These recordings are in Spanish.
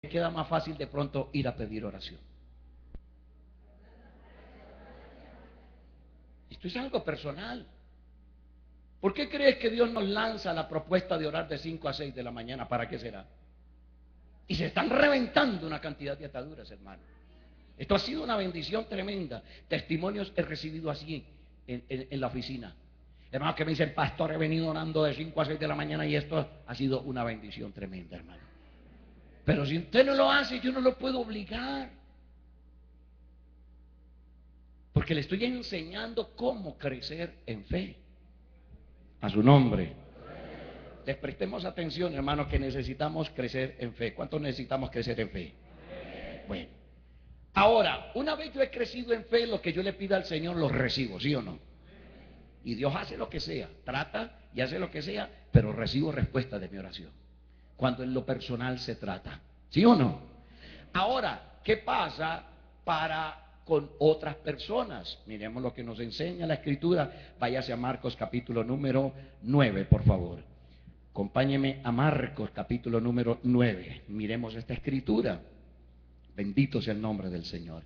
queda más fácil de pronto ir a pedir oración. Esto es algo personal. ¿Por qué crees que Dios nos lanza la propuesta de orar de 5 a 6 de la mañana? ¿Para qué será? Y se están reventando una cantidad de ataduras, hermano. Esto ha sido una bendición tremenda. Testimonios he recibido así en la oficina. Hermanos que me dicen, pastor, he venido orando de 5 a 6 de la mañana y esto ha sido una bendición tremenda, hermano. Pero si usted no lo hace, yo no lo puedo obligar. Porque le estoy enseñando cómo crecer en fe. A su nombre. Les prestemos atención, hermanos, que necesitamos crecer en fe. ¿Cuántos necesitamos crecer en fe? Bueno. Ahora, una vez yo he crecido en fe, lo que yo le pida al Señor lo recibo, ¿sí o no? Y Dios hace lo que sea, trata y hace lo que sea, pero recibo respuesta de mi oración. Cuando en lo personal se trata, ¿sí o no? Ahora, ¿qué pasa con otras personas? Miremos lo que nos enseña la Escritura. Váyase a Marcos capítulo número 9, por favor. Acompáñeme a Marcos capítulo número 9. Miremos esta Escritura. Bendito sea el nombre del Señor.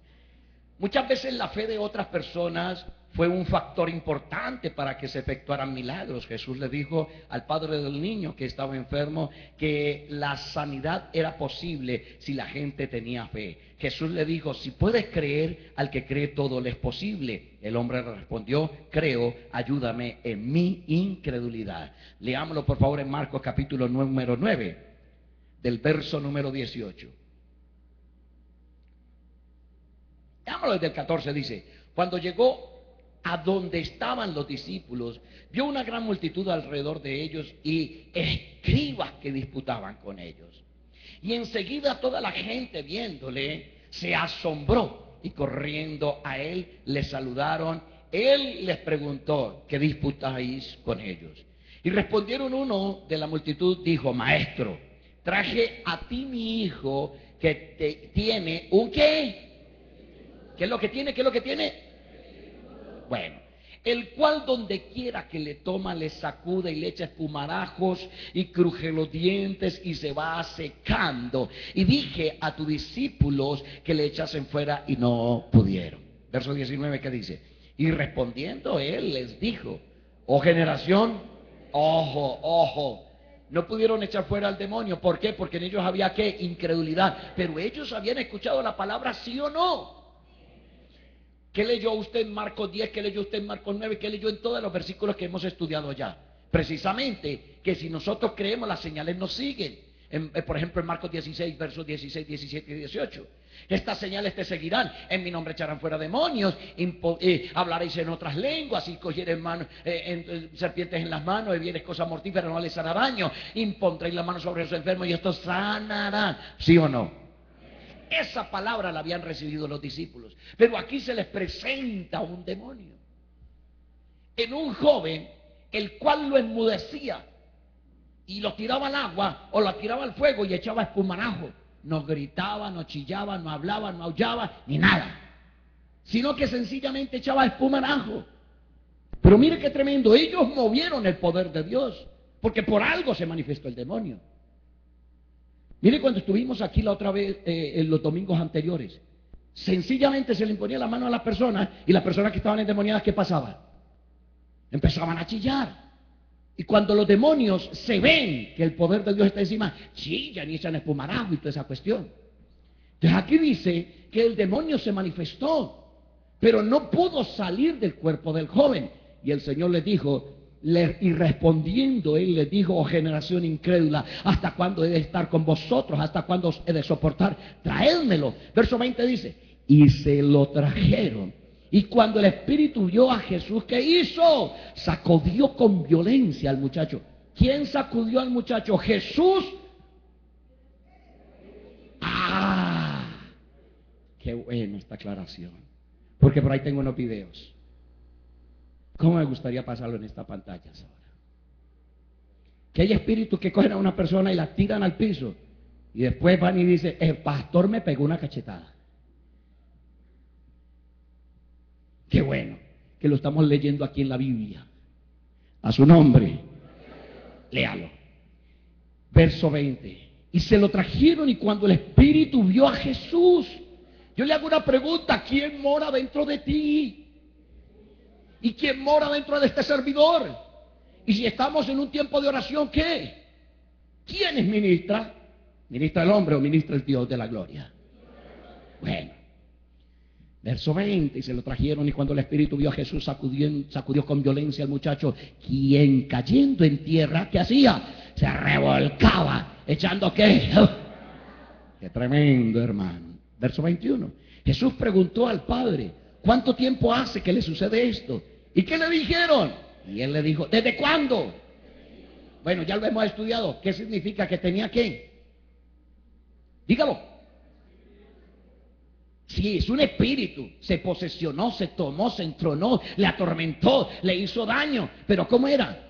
Muchas veces la fe de otras personas fue un factor importante para que se efectuaran milagros. Jesús le dijo al padre del niño que estaba enfermo que la sanidad era posible si la gente tenía fe. Jesús le dijo, si puedes creer, al que cree todo le es posible. El hombre le respondió, creo, ayúdame en mi incredulidad. Leámoslo por favor en Marcos capítulo número 9, del verso número 18. Leámoslo desde el 14, dice, cuando llegó a donde estaban los discípulos, vio una gran multitud alrededor de ellos y escribas que disputaban con ellos. Y enseguida toda la gente viéndole se asombró y corriendo a él le saludaron. Él les preguntó, ¿qué disputáis con ellos? Y respondieron uno de la multitud, dijo, maestro, traje a ti mi hijo que tiene un ¿qué? ¿Qué es lo que tiene? ¿Qué es lo que tiene? Bueno, el cual donde quiera que le toma, le sacude y le echa espumarajos y cruje los dientes y se va secando. Y dije a tus discípulos que le echasen fuera y no pudieron. Verso 19, ¿qué dice? Y respondiendo él les dijo, oh generación, ojo, no pudieron echar fuera al demonio. ¿Por qué? Porque en ellos había ¿qué? Incredulidad. Pero ellos habían escuchado la palabra sí o no. ¿Qué leyó usted en Marcos 10? ¿Qué leyó usted en Marcos 9? ¿Qué leyó en todos los versículos que hemos estudiado ya? Precisamente que si nosotros creemos, las señales nos siguen. Por ejemplo, en Marcos 16, versos 16, 17 y 18. Estas señales te seguirán. En mi nombre echarán fuera demonios. Hablaréis en otras lenguas. Y cogiereis serpientes en las manos. Y vienes cosas mortíferas, no les hará daño. Impondréis la mano sobre los enfermos y estos sanarán. ¿Sí o no? Esa palabra la habían recibido los discípulos. Pero aquí se les presenta un demonio en un joven, el cual lo enmudecía y lo tiraba al agua o lo tiraba al fuego y echaba espumarajo. No gritaba, no chillaba, no hablaba, no aullaba, ni nada, sino que sencillamente echaba espumarajo. Pero mire qué tremendo, ellos movieron el poder de Dios, porque por algo se manifestó el demonio. Mire, cuando estuvimos aquí la otra vez, en los domingos anteriores, sencillamente se le imponía la mano a las personas y las personas que estaban endemoniadas, ¿qué pasaba? Empezaban a chillar. Y cuando los demonios se ven que el poder de Dios está encima, chillan y echan espumarajo y toda esa cuestión. Entonces aquí dice que el demonio se manifestó, pero no pudo salir del cuerpo del joven. Y el Señor les dijo, y respondiendo él les dijo, oh generación incrédula, ¿hasta cuándo he de estar con vosotros? ¿Hasta cuándo os he de soportar? Traédmelo. Verso 20 dice, y se lo trajeron. Y cuando el espíritu vio a Jesús, ¿qué hizo? Sacudió con violencia al muchacho. ¿Quién sacudió al muchacho? Jesús. Qué buena esta aclaración, porque por ahí tengo unos videos. ¿Cómo me gustaría pasarlo en esta pantalla ahora? Que hay espíritus que cogen a una persona y la tiran al piso y después van y dicen, el pastor me pegó una cachetada. Qué bueno que lo estamos leyendo aquí en la Biblia. A su nombre, léalo. Verso 20. Y se lo trajeron, y cuando el Espíritu vio a Jesús, yo le hago una pregunta: ¿quién mora dentro de ti? ¿Y quién mora dentro de este servidor? Y si estamos en un tiempo de oración, ¿qué? ¿Quiénes ministra? ¿Ministra el hombre o ministra el Dios de la gloria? Bueno, verso 20, y se lo trajeron, y cuando el Espíritu vio a Jesús, sacudió con violencia al muchacho, quien cayendo en tierra, ¿qué hacía? Se revolcaba, echando ¿qué? Qué tremendo, hermano. Verso 21, Jesús preguntó al Padre: ¿cuánto tiempo hace que le sucede esto? ¿Y qué le dijeron? Y él le dijo: ¿desde cuándo? Bueno, ya lo hemos estudiado. ¿Qué significa que tenía qué? Dígalo. Sí, es un espíritu. Se posesionó, se tomó, se entronó, le atormentó, le hizo daño. Pero ¿cómo era?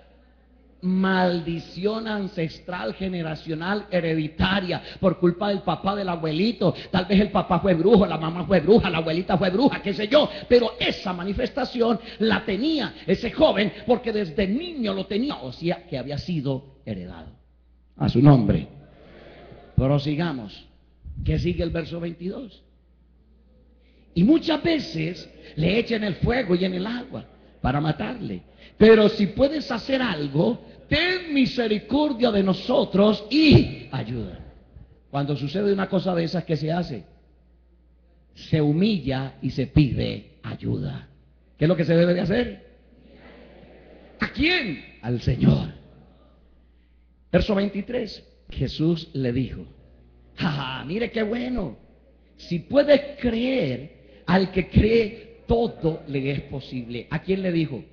Maldición ancestral, generacional, hereditaria, por culpa del papá, del abuelito. Tal vez el papá fue brujo, la mamá fue bruja, la abuelita fue bruja, qué sé yo. Pero esa manifestación la tenía ese joven porque desde niño lo tenía, o sea, que había sido heredado. A su nombre. Prosigamos. ¿Qué sigue el verso 22? Y muchas veces le echan el fuego y en el agua para matarle. Pero si puedes hacer algo, ten misericordia de nosotros y ayuda. Cuando sucede una cosa de esas, ¿qué se hace? Se humilla y se pide ayuda. ¿Qué es lo que se debe de hacer? ¿A quién? Al Señor. Verso 23. Jesús le dijo: ¡ja! Mire qué bueno. Si puedes creer, al que cree, todo le es posible. ¿A quién le dijo?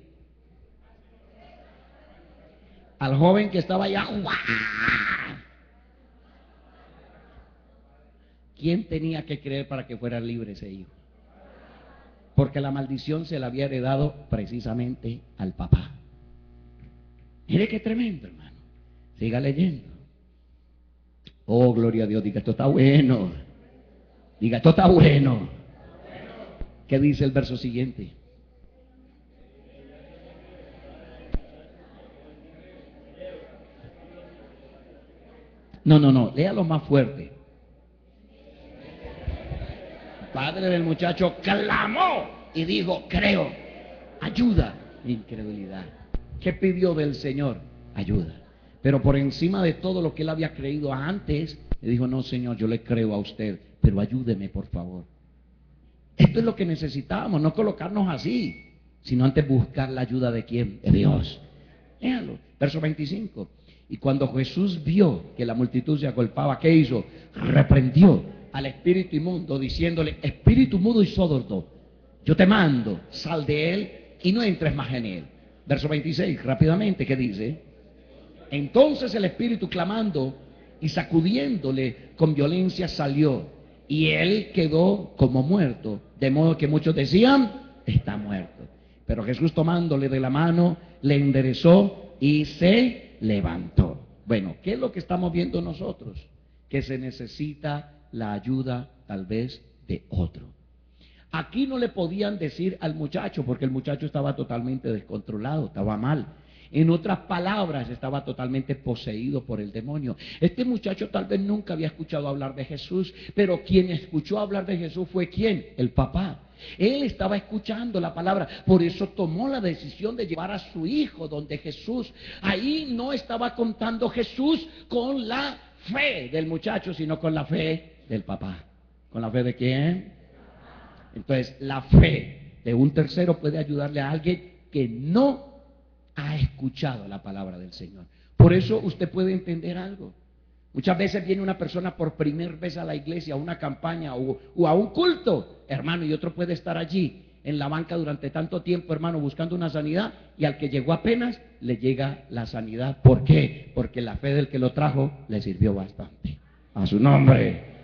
Al joven que estaba allá. ¿Quién tenía que creer para que fuera libre ese hijo? Porque la maldición se la había heredado precisamente al papá. Mire qué tremendo, hermano. Siga leyendo. Oh, gloria a Dios. Diga, esto está bueno. Diga, esto está bueno. ¿Qué dice el verso siguiente? No, léalo más fuerte. El padre del muchacho clamó y dijo: creo, ayuda. Incredulidad. ¿Qué pidió del Señor? Ayuda. Pero por encima de todo lo que él había creído antes, le dijo: no, Señor, yo le creo a usted, pero ayúdeme, por favor. Esto es lo que necesitábamos, no colocarnos así, sino antes buscar la ayuda de ¿quién? De Dios. Léalo, verso 25. Y cuando Jesús vio que la multitud se agolpaba, ¿qué hizo? Reprendió al espíritu inmundo, diciéndole: espíritu mudo y sordo, yo te mando, sal de él y no entres más en él. Verso 26, rápidamente, ¿qué dice? Entonces el espíritu, clamando y sacudiéndole con violencia, salió, y él quedó como muerto, de modo que muchos decían: está muerto. Pero Jesús, tomándole de la mano, le enderezó y se levantó. Bueno, ¿qué es lo que estamos viendo nosotros? Que se necesita la ayuda tal vez de otro. Aquí no le podían decir al muchacho, porque el muchacho estaba totalmente descontrolado, estaba mal. En otras palabras, estaba totalmente poseído por el demonio. Este muchacho tal vez nunca había escuchado hablar de Jesús, pero quien escuchó hablar de Jesús fue ¿quién? El papá. Él estaba escuchando la palabra, por eso tomó la decisión de llevar a su hijo donde Jesús. Ahí no estaba contando Jesús con la fe del muchacho, sino con la fe del papá. ¿Con la fe de quién? Entonces, la fe de un tercero puede ayudarle a alguien que no ha escuchado la palabra del Señor. Por eso usted puede entender algo. Muchas veces viene una persona por primera vez a la iglesia, a una campaña o a un culto, hermano, y otro puede estar allí en la banca durante tanto tiempo, hermano, buscando una sanidad, y al que llegó apenas le llega la sanidad. ¿Por qué? Porque la fe del que lo trajo le sirvió bastante. A su nombre.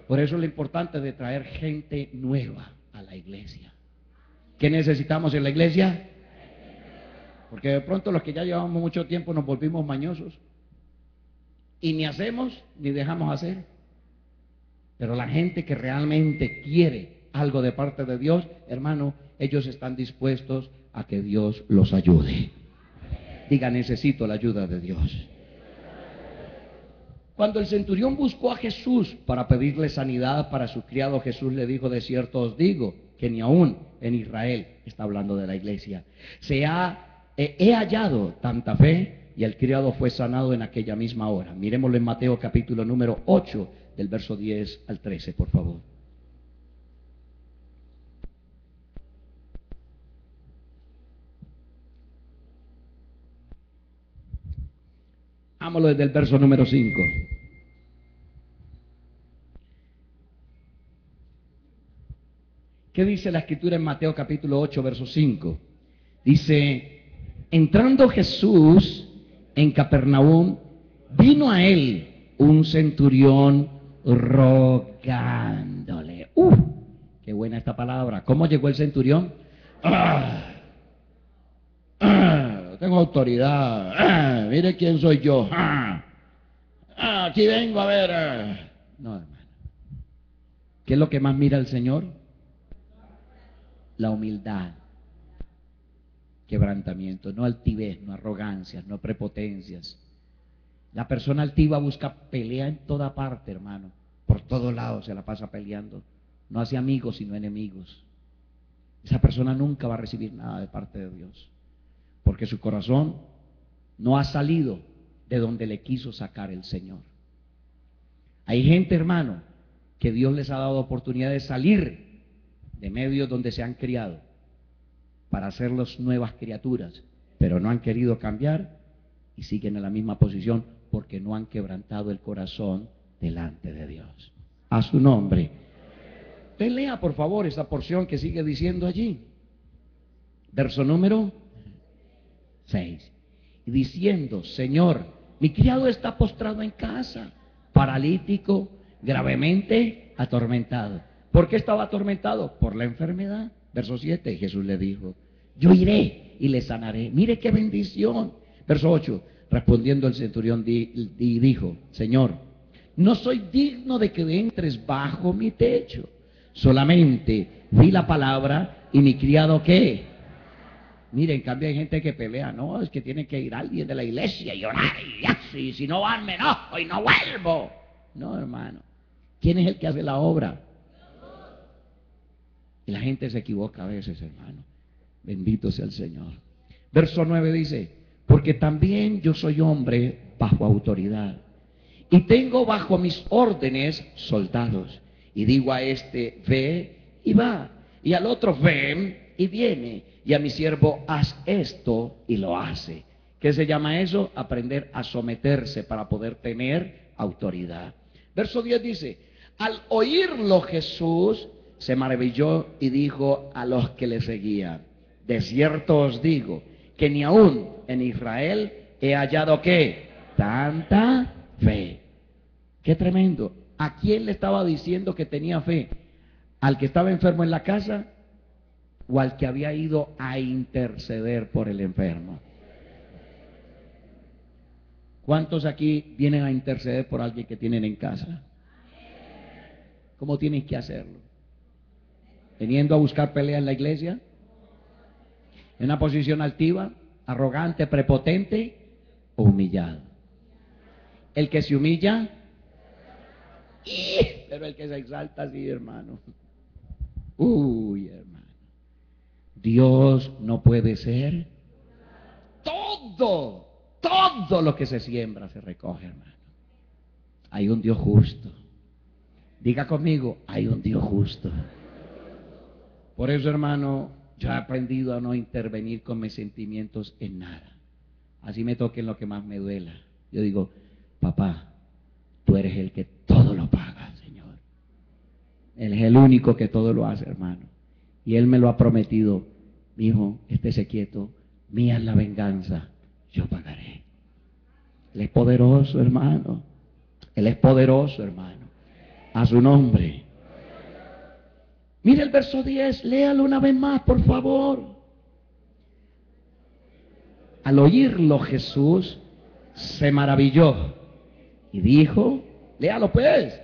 Por eso es lo importante de traer gente nueva a la iglesia. ¿Qué necesitamos en la iglesia? Porque de pronto los que ya llevamos mucho tiempo nos volvimos mañosos y ni hacemos ni dejamos hacer. Pero la gente que realmente quiere algo de parte de Dios, hermano, ellos están dispuestos a que Dios los ayude. Diga: necesito la ayuda de Dios. Cuando el centurión buscó a Jesús para pedirle sanidad para su criado, Jesús le dijo: de cierto os digo que ni aún en Israel, está hablando de la iglesia, he hallado tanta fe. Y el criado fue sanado en aquella misma hora. Miremoslo en Mateo capítulo número 8, del verso 10 al 13, por favor. Vámonos desde el verso número 5. ¿Qué dice la escritura en Mateo capítulo 8, verso 5? Dice: entrando Jesús en Capernaum, vino a él un centurión rogándole. Qué buena esta palabra. ¿Cómo llegó el centurión? Tengo autoridad. Mire quién soy yo. Aquí vengo a ver. No, hermano. ¿Qué es lo que más mira el Señor? La humildad. Quebrantamiento, no altivez, no arrogancias, no prepotencias. La persona altiva busca pelea en toda parte, hermano. Por todos lados se la pasa peleando. No hace amigos sino enemigos. Esa persona nunca va a recibir nada de parte de Dios, porque su corazón no ha salido de donde le quiso sacar el Señor. Hay gente, hermano, que Dios les ha dado oportunidad de salir de medios donde se han criado para hacerlos nuevas criaturas, pero no han querido cambiar y siguen en la misma posición porque no han quebrantado el corazón delante de Dios. A su nombre. Usted lea por favor esa porción que sigue diciendo allí, verso número 6, y diciendo: Señor, mi criado está postrado en casa, paralítico, gravemente atormentado. ¿Por qué estaba atormentado? Por la enfermedad. Verso 7, Jesús le dijo: yo iré y le sanaré. Mire qué bendición. Verso 8, respondiendo el centurión dijo: Señor, no soy digno de que entres bajo mi techo. Solamente di la palabra y mi criado, ¿qué? Mire, en cambio hay gente que pelea. No, es que tiene que ir alguien de la iglesia y orar y así. Si no van, me enojo y no vuelvo. No, hermano. ¿Quién es el que hace la obra? Y la gente se equivoca a veces, hermano. Bendito sea el Señor. Verso 9 dice: porque también yo soy hombre bajo autoridad, y tengo bajo mis órdenes soldados. Y digo a este: ve, y va. Y al otro: ven, y viene. Y a mi siervo: haz esto, y lo hace. ¿Qué se llama eso? Aprender a someterse para poder tener autoridad. Verso 10 dice: al oírlo Jesús se maravilló y dijo a los que le seguían: de cierto os digo que ni aún en Israel he hallado, ¿qué? Tanta fe. Qué tremendo. ¿A quién le estaba diciendo que tenía fe? ¿Al que estaba enfermo en la casa o al que había ido a interceder por el enfermo? ¿Cuántos aquí vienen a interceder por alguien que tienen en casa? ¿Cómo tienen que hacerlo? ¿Veniendo a buscar pelea en la iglesia? ¿En una posición altiva, arrogante, prepotente o humillado? El que se humilla, pero el que se exalta, sí, hermano. Uy, hermano. Dios no puede ser. Todo lo que se siembra se recoge, hermano. Hay un Dios justo. Diga conmigo: hay un Dios justo. Por eso, hermano, yo he aprendido a no intervenir con mis sentimientos en nada. Así me toque en lo que más me duela. Yo digo: papá, tú eres el que todo lo paga, Señor. Él es el único que todo lo hace, hermano. Y Él me lo ha prometido. Mi hijo, estése quieto. Mía es la venganza, yo pagaré. Él es poderoso, hermano. Él es poderoso, hermano. A su nombre. Mire el verso 10, léalo una vez más, por favor. Al oírlo Jesús se maravilló y dijo, léalo pues,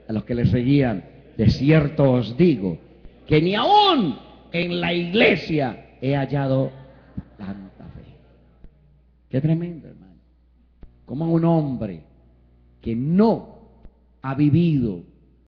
a los que le seguían: de cierto os digo que ni aún en la iglesia he hallado tanta fe. Qué tremendo, hermano. Como un hombre que no ha vivido